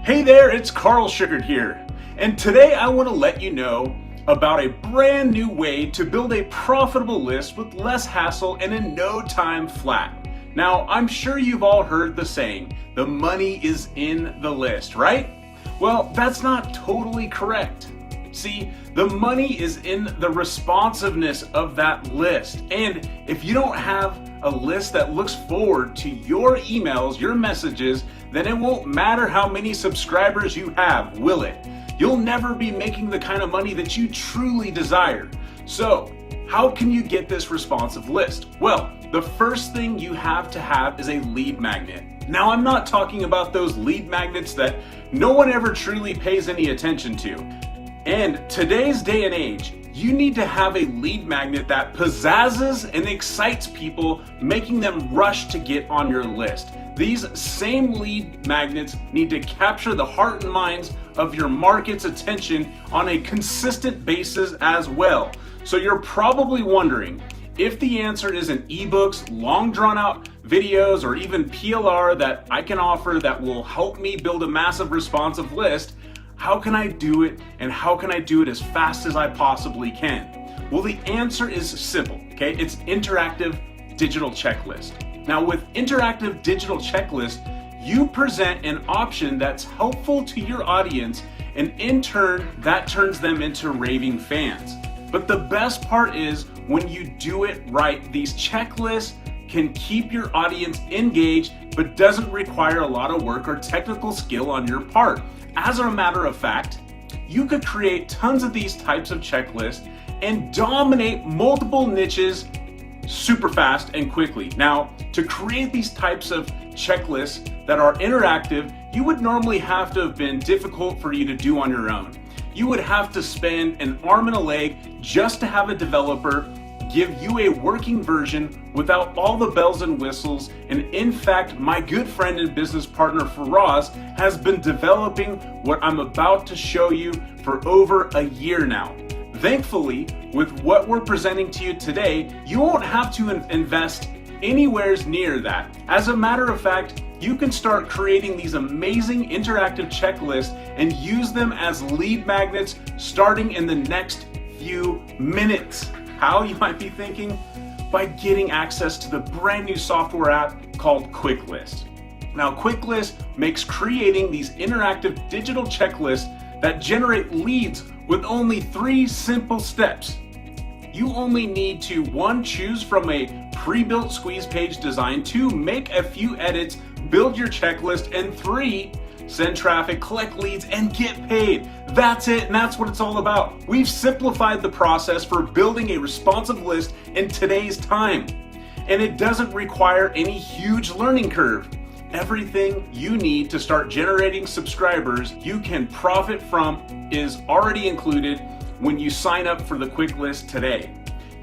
Hey there, it's Carl Sugart here, and today I want to let you know about a brand new way to build a profitable list with less hassle and in no time flat. Now, I'm sure you've all heard the saying, the money is in the list, right? Well, that's not totally correct. See, the money is in the responsiveness of that list. And if you don't have a list that looks forward to your emails, your messages, then it won't matter how many subscribers you have, will it? You'll never be making the kind of money that you truly desire. So, how can you get this responsive list? Well, the first thing you have to have is a lead magnet. Now, I'm not talking about those lead magnets that no one ever truly pays any attention to. And today's day and age, you need to have a lead magnet that pizzazzes and excites people, making them rush to get on your list. These same lead magnets need to capture the heart and minds of your market's attention on a consistent basis as well. So you're probably wondering, if the answer isn't ebooks, long drawn out videos, or even PLR that I can offer that will help me build a massive responsive list, how can I do it, and how can I do it as fast as I possibly can? Well, the answer is simple, okay? It's interactive digital checklist. Now, with interactive digital checklist, you present an option that's helpful to your audience, and in turn, that turns them into raving fans. But the best part is when you do it right, these checklists can keep your audience engaged, but doesn't require a lot of work or technical skill on your part. As a matter of fact, you could create tons of these types of checklists and dominate multiple niches super fast and quickly. Now, to create these types of checklists that are interactive, you would normally have to have been difficult for you to do on your own. You would have to spend an arm and a leg just to have a developer give you a working version without all the bells and whistles. And in fact, my good friend and business partner Faraz has been developing what I'm about to show you for over a year now. Thankfully, with what we're presenting to you today, you won't have to invest anywhere near that. As a matter of fact, you can start creating these amazing interactive checklists and use them as lead magnets starting in the next few minutes. How, you might be thinking? By getting access to the brand new software app called KuickList. Now, KuickList makes creating these interactive digital checklists that generate leads with only 3 simple steps. You only need to 1, choose from a pre-built squeeze page design, 2, make a few edits, build your checklist, and 3, send traffic, collect leads, and get paid. That's it, and that's what it's all about. We've simplified the process for building a responsive list in today's time, and it doesn't require any huge learning curve. Everything you need to start generating subscribers you can profit from is already included when you sign up for the KuickList today.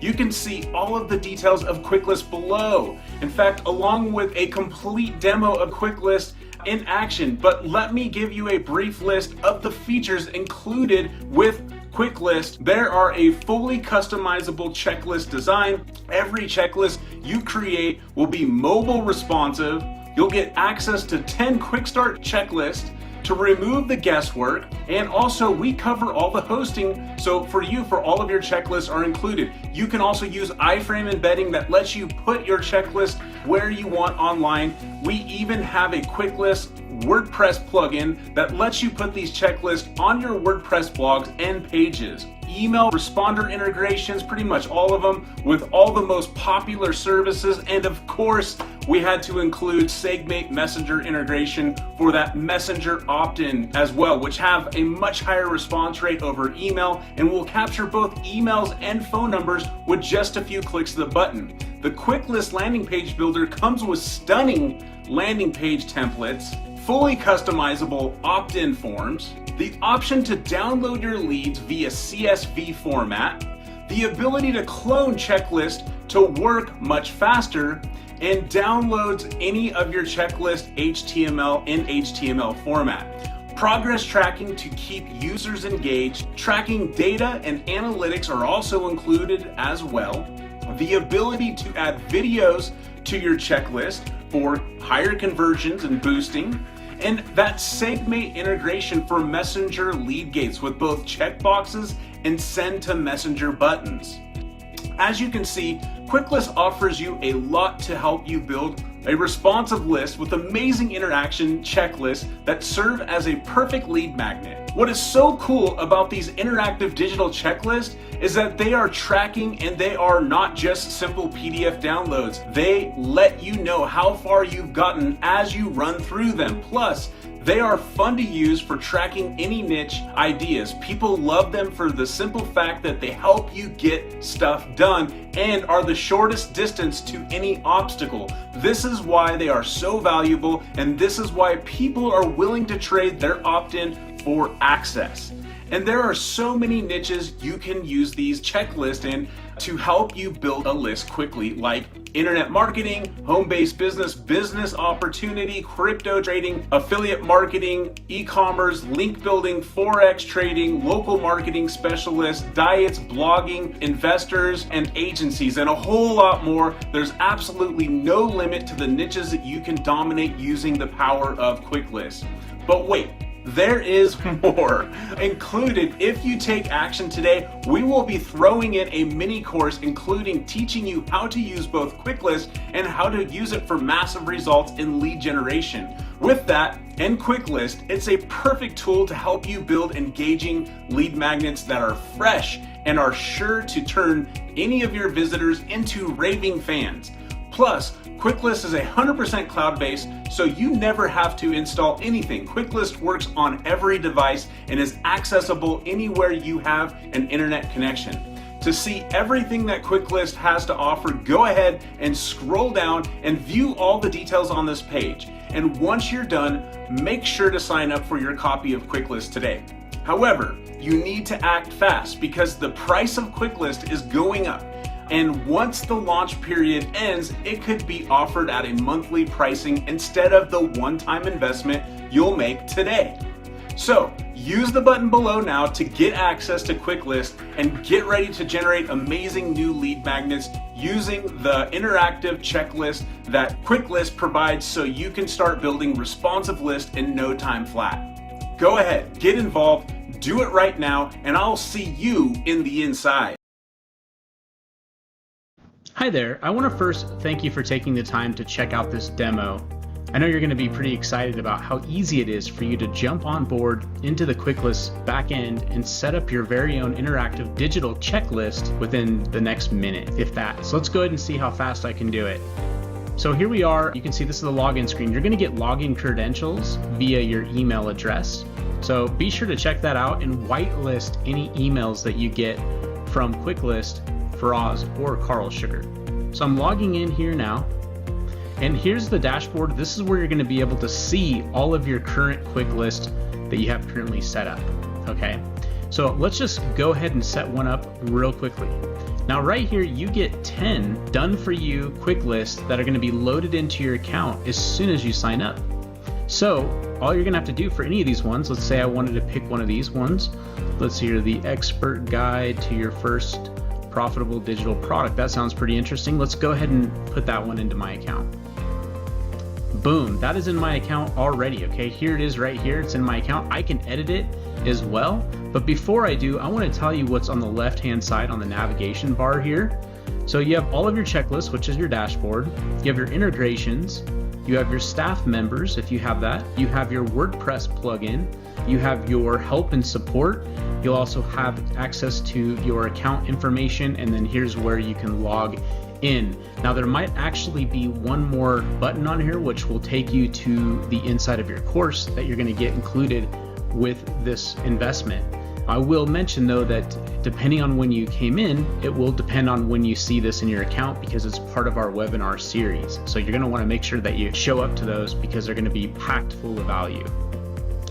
You can see all of the details of KuickList below. In fact, along with a complete demo of KuickList in action. But let me give you a brief list of the features included with KuickList. There are a fully customizable checklist design. Every checklist you create will be mobile responsive. You'll get access to 10 quick start checklists to remove the guesswork, and also we cover all the hosting, so for all of your checklists are included. You can also use iframe embedding that lets you put your checklist where you want online. We even have a KuickList WordPress plugin that lets you put these checklists on your WordPress blogs and pages. Email responder integrations, pretty much all of them, with all the most popular services, and of course, we had to include Segmate Messenger integration for that Messenger opt-in as well, which have a much higher response rate over email and will capture both emails and phone numbers with just a few clicks of the button. The KuickList landing page builder comes with stunning landing page templates, fully customizable opt-in forms, the option to download your leads via CSV format, the ability to clone checklist to work much faster, and downloads any of your checklist HTML in HTML format. Progress tracking to keep users engaged, tracking data and analytics are also included as well. The ability to add videos to your checklist for higher conversions and boosting, and that SegMate integration for Messenger lead gates with both checkboxes and send to Messenger buttons. As you can see, KuickList offers you a lot to help you build a responsive list with amazing interaction checklists that serve as a perfect lead magnet. What is so cool about these interactive digital checklists is that they are tracking, and they are not just simple PDF downloads. They let you know how far you've gotten as you run through them. Plus, they are fun to use for tracking any niche ideas. People love them for the simple fact that they help you get stuff done and are the shortest distance to any obstacle. This is why they are so valuable, and this is why people are willing to trade their opt-in for access. And there are so many niches you can use these checklists in to help you build a list quickly, like internet marketing, home-based business, business opportunity, crypto trading, affiliate marketing, e-commerce, link building, forex trading, local marketing specialists, diets, blogging, investors, and agencies, and a whole lot more. There's absolutely no limit to the niches that you can dominate using the power of KuickList. But wait, there is more. Included, if you take action today, we will be throwing in a mini course including teaching you how to use both KuickList and how to use it for massive results in lead generation. With that and KuickList, it's a perfect tool to help you build engaging lead magnets that are fresh and are sure to turn any of your visitors into raving fans. Plus, KuickList is 100% cloud-based, so you never have to install anything. KuickList works on every device and is accessible anywhere you have an internet connection. To see everything that KuickList has to offer, go ahead and scroll down and view all the details on this page. And once you're done, make sure to sign up for your copy of KuickList today. However, you need to act fast because the price of KuickList is going up. And once the launch period ends, it could be offered at a monthly pricing instead of the one-time investment you'll make today. So use the button below now to get access to KuickList and get ready to generate amazing new lead magnets using the interactive checklist that KuickList provides, so you can start building responsive lists in no time flat. Go ahead, get involved, do it right now, and I'll see you in the inside. Hi there, I want to first thank you for taking the time to check out this demo. I know you're going to be pretty excited about how easy it is for you to jump on board into the KuickList backend and set up your very own interactive digital checklist within the next minute, if that. So let's go ahead and see how fast I can do it. So here we are. You can see this is the login screen. You're going to get login credentials via your email address. So be sure to check that out and whitelist any emails that you get from KuickList for Oz or Carl Sugar. So I'm logging in here now, and here's the dashboard. This is where you're going to be able to see all of your current KuickList that you have currently set up. Okay, so let's just go ahead and set one up real quickly. Now right here you get 10 done for you KuickLists that are going to be loaded into your account as soon as you sign up. So all you're going to have to do for any of these ones, let's say I wanted to pick one of these ones. Let's see here, the expert guide to your first profitable digital product. That sounds pretty interesting. Let's go ahead and put that one into my account. Boom, that is in my account already. Okay, here it is right here. It's in my account. I can edit it as well. But before I do, I want to tell you what's on the left-hand side on the navigation bar here. So you have all of your checklists, which is your dashboard. You have your integrations. You have your staff members, if you have that. You have your WordPress plugin. You have your help and support. You'll also have access to your account information, and then here's where you can log in. Now there might actually be one more button on here which will take you to the inside of your course that you're going to get included with this investment. I will mention though that depending on when you came in, it will depend on when you see this in your account because it's part of our webinar series. So you're going to want to make sure that you show up to those because they're going to be packed full of value.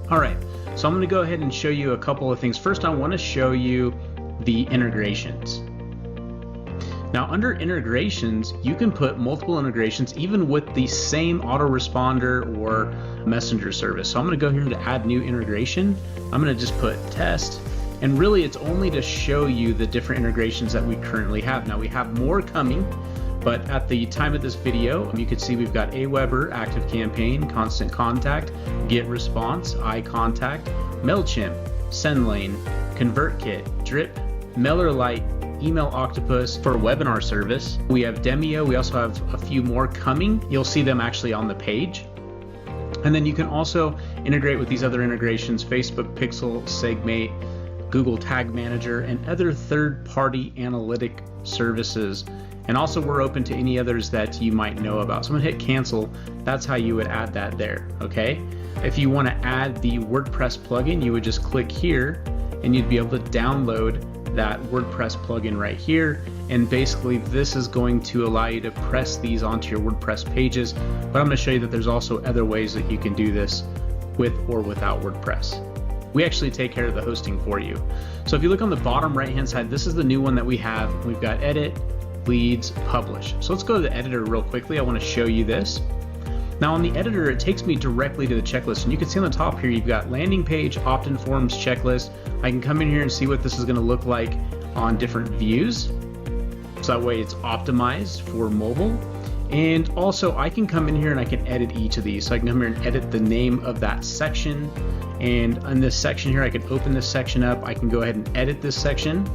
All right, so I'm going to go ahead and show you a couple of things. First, I want to show you the integrations. Now under integrations, you can put multiple integrations even with the same autoresponder or messenger service. So I'm going to go here to add new integration. I'm going to just put test, and really it's only to show you the different integrations that we currently have. Now we have more coming, But at the time of this video, you can see we've got Aweber, ActiveCampaign, Constant Contact, GetResponse, iContact, MailChimp, SendLane, ConvertKit, Drip, MailerLite, Email Octopus for webinar service. We have Demio. We also have a few more coming. You'll see them actually on the page. And then you can also integrate with these other integrations, Facebook Pixel, Segmate, Google Tag Manager, and other third-party analytic services. And also we're open to any others that you might know about. So I'm gonna hit cancel. That's how you would add that there, okay? If you wanna add the WordPress plugin, you would just click here and you'd be able to download that WordPress plugin right here. And basically this is going to allow you to press these onto your WordPress pages. But I'm gonna show you that there's also other ways that you can do this with or without WordPress. We actually take care of the hosting for you. So if you look on the bottom right-hand side, this is the new one that we have. We've got edit, leads, publish. So let's go to the editor real quickly. I want to show you this. Now on the editor, it takes me directly to the checklist. And you can see on the top here, you've got landing page, opt-in forms, checklist. I can come in here and see what this is going to look like on different views. So that way it's optimized for mobile. And also I can come in here and I can edit each of these. So I can come here and edit the name of that section. And in this section here, I can open this section up. I can go ahead and edit this section.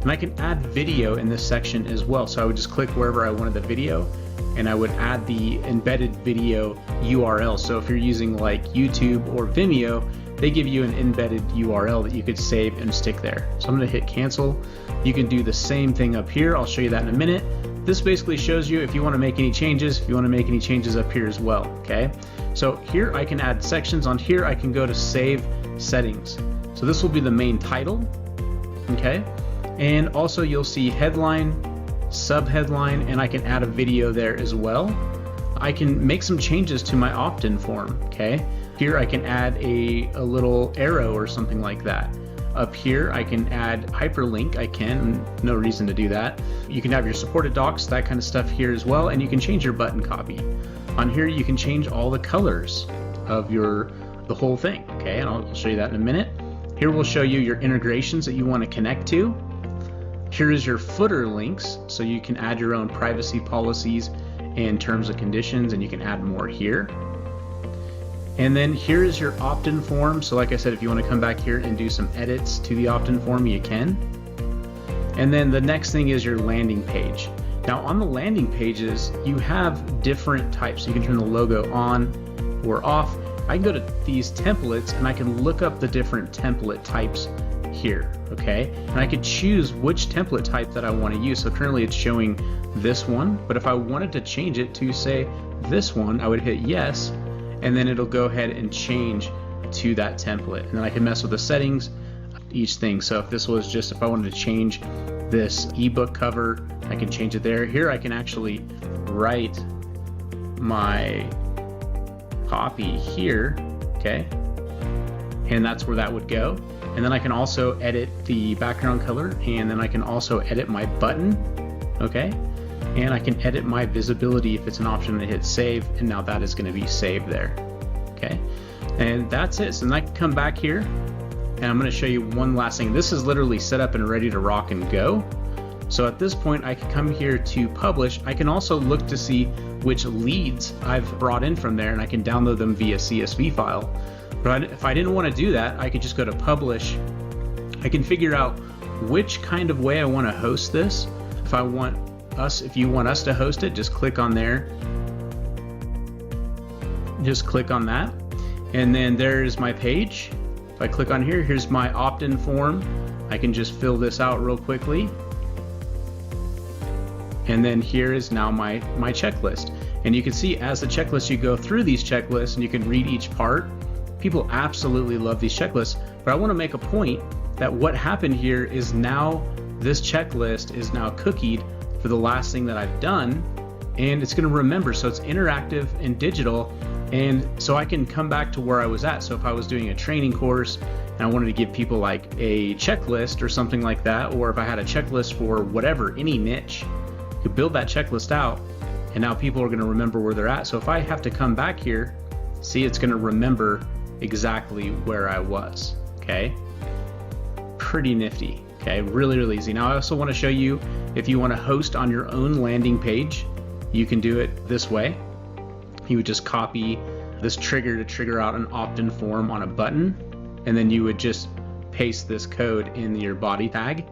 And I can add video in this section as well. So I would just click wherever I wanted the video and I would add the embedded video URL. So if you're using like YouTube or Vimeo, they give you an embedded URL that you could save and stick there. So I'm gonna hit cancel. You can do the same thing up here. I'll show you that in a minute. This basically shows you if you wanna make any changes, if you wanna make any changes up here as well, okay? So here I can add sections. On here I can go to save settings. So this will be the main title, okay? And also you'll see headline, sub-headline, and I can add a video there as well. I can make some changes to my opt-in form, okay? Here I can add a little arrow or something like that. Up here I can add hyperlink, no reason to do that. You can have your supported docs, that kind of stuff here as well, and you can change your button copy. On here you can change all the colors of the whole thing, okay? And I'll show you that in a minute. Here we'll show you your integrations that you want to connect to. Here is your footer links, so you can add your own privacy policies and terms and conditions, and you can add more here. And then here is your opt-in form. So like I said, if you want to come back here and do some edits to the opt-in form, you can. And then the next thing is your landing page. Now on the landing pages, you have different types. You can turn the logo on or off. I can go to these templates and I can look up the different template types here, okay? And I could choose which template type that I want to use. So currently it's showing this one, but if I wanted to change it to say this one, I would hit yes, and then it'll go ahead and change to that template. And then I can mess with the settings, each thing. So if this was just, if I wanted to change this ebook cover, I can change it there. Here I can actually write my copy here, okay? And that's where that would go. And then I can also edit the background color, and then I can also edit my button, okay? And I can edit my visibility if it's an option, to hit save, and now that is going to be saved there, okay? And that's it. So then I can come back here, and I'm going to show you one last thing. This is literally set up and ready to rock and go. So at this point, I can come here to publish. I can also look to see which leads I've brought in from there, and I can download them via CSV file. But if I didn't want to do that, I could just go to publish. I can figure out which kind of way I want to host this. If you want us to host it, just click on there. Just click on that. And then there's my page. If I click on here, here's my opt-in form. I can just fill this out real quickly. And then here is now my checklist. And you can see as the checklist, you go through these checklists and you can read each part. People absolutely love these checklists, but I want to make a point that what happened here is now this checklist is now cookied for the last thing that I've done, and it's going to remember. So it's interactive and digital, and so I can come back to where I was at. So if I was doing a training course and I wanted to give people like a checklist or something like that, or if I had a checklist for whatever, any niche, you could build that checklist out, and now people are going to remember where they're at. So if I have to come back here, see, it's going to remember exactly where I was, okay? Pretty nifty. Okay, really, really easy. Now I also want to show you if you want to host on your own landing page, you can do it this way. You would just copy this trigger to trigger out an opt-in form on a button, and then you would just paste this code in your body tag.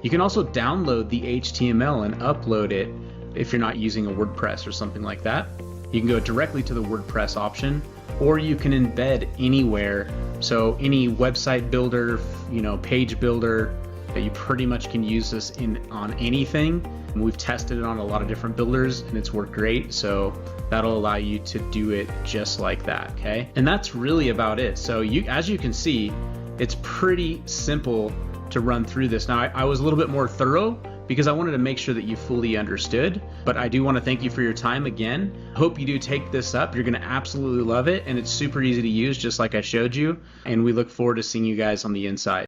You can also download the HTML and upload it if you're not using a WordPress or something like that. You can go directly to the WordPress option, or you can embed anywhere. So any website builder, page builder, that you pretty much can use this on anything. And we've tested it on a lot of different builders and it's worked great. So that'll allow you to do it just like that, okay? And that's really about it. So as you can see, it's pretty simple to run through this. Now I was a little bit more thorough because I wanted to make sure that you fully understood, but I do want to thank you for your time again. Hope you do take this up. You're going to absolutely love it, and it's super easy to use just like I showed you, and we look forward to seeing you guys on the inside.